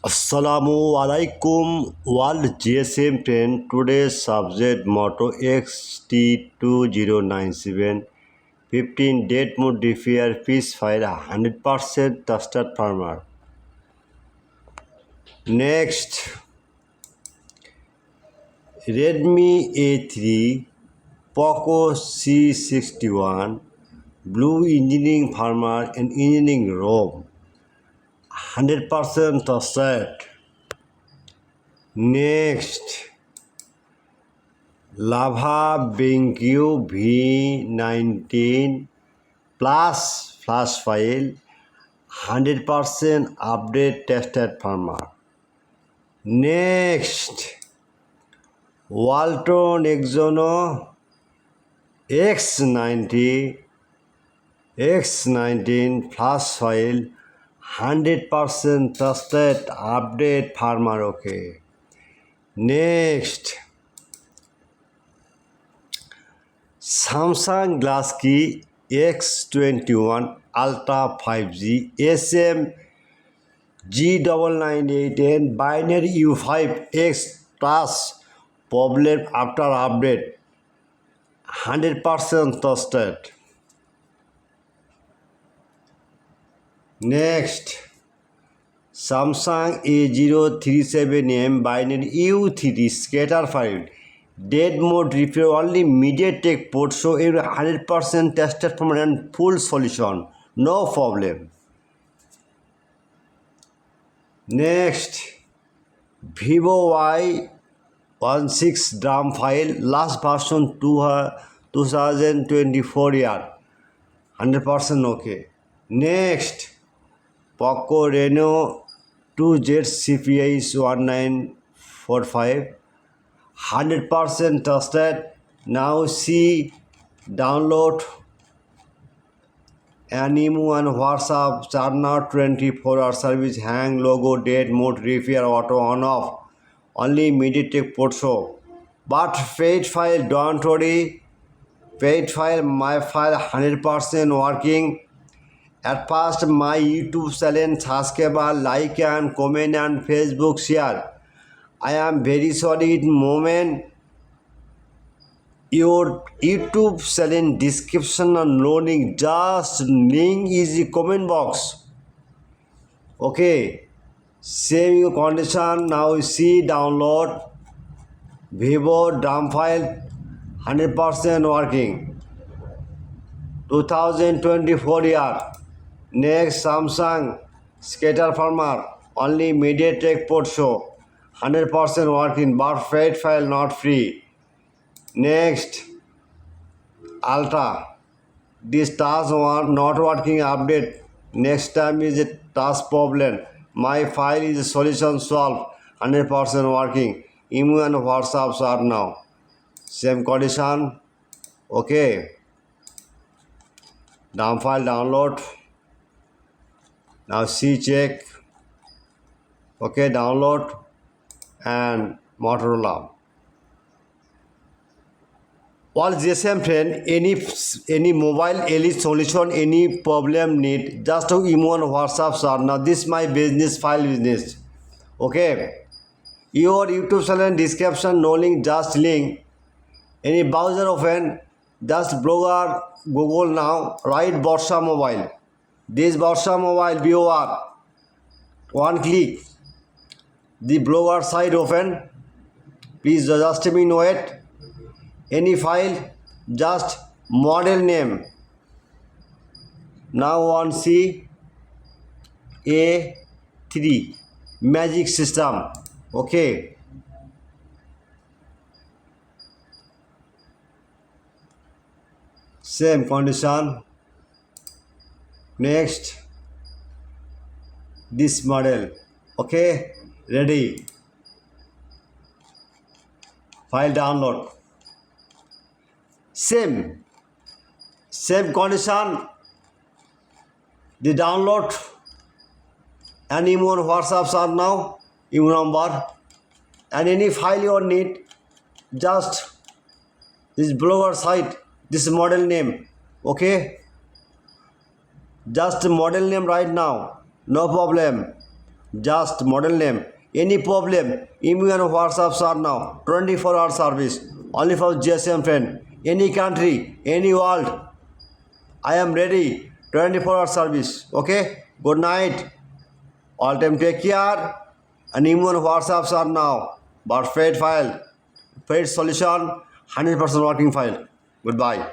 Assalamu alaikum World GSM 10. Today's subject motto XT2097 15 date mode repair piece file 100% trusted firmware. Next, Redmi A3 Poco C61 Blue Engineering firmware and Engineering ROM 100% trusted. Next, Lava BenQ V19 plus flash file 100% update tested firmware. Next, Walton Exono X19 flash file 100% trusted update firmware. Okay. Next, Samsung Glass Key X21 Ultra 5G SM G998N binary U5X plus problem after update 100% trusted. Next, Samsung A037M binary U3 scatter file dead mode repair only MediaTek port show every 100% tested from and full solution, no problem. Next, Vivo Y16 DRAM file last version 2024 year 100% okay. Next, Poco Reno 2Z CPI 1945 100% trusted. Now see download Animo and WhatsApp Charna 24-hour service hang logo date mode repair auto on off only MediaTek port show. But paid file don't worry, paid file my file 100% working. At first my YouTube channel subscriber like and comment and Facebook share. I am very sorry in moment your YouTube channel description and loading just link is the comment box. Okay, same condition. Now see download Vivo DRAM file 100% working 2024 year. Next, Samsung scatter firmware only MediaTek port show 100% working but paid file not free. Next, Ultra this task not working update. Next time is a task problem. My file is a solution solved 100% working. Email and WhatsApps are now same condition. Okay, DRAM file download. Now see check. Okay, download and Motorola. All GSM friend, any mobile, any solution, any problem need, just to email on WhatsApp sir. Now this my business file business. Okay. Your YouTube channel description, no link, just link. Any browser open, just blogger, Google now, write Borsha mobile. This Borsha mobile viewer. One click. The blogger site open. Please just a minute wait. Any file, just model name. Now on C A3 magic system. Okay. Same condition. Next, this model. Okay, ready. File download. Same condition. The download and email WhatsApps are now email number and any file you need, just this blogger site, this model name. Okay, just model name right now, no problem. just model name. Any problem, email and WhatsApp are now 24-hour service only for GSM friend. Any country, any world, I am ready. 24-hour service. Okay. Good night. All time take care. And email and WhatsApp are now. But fade file, fade solution, 100% working file. Goodbye.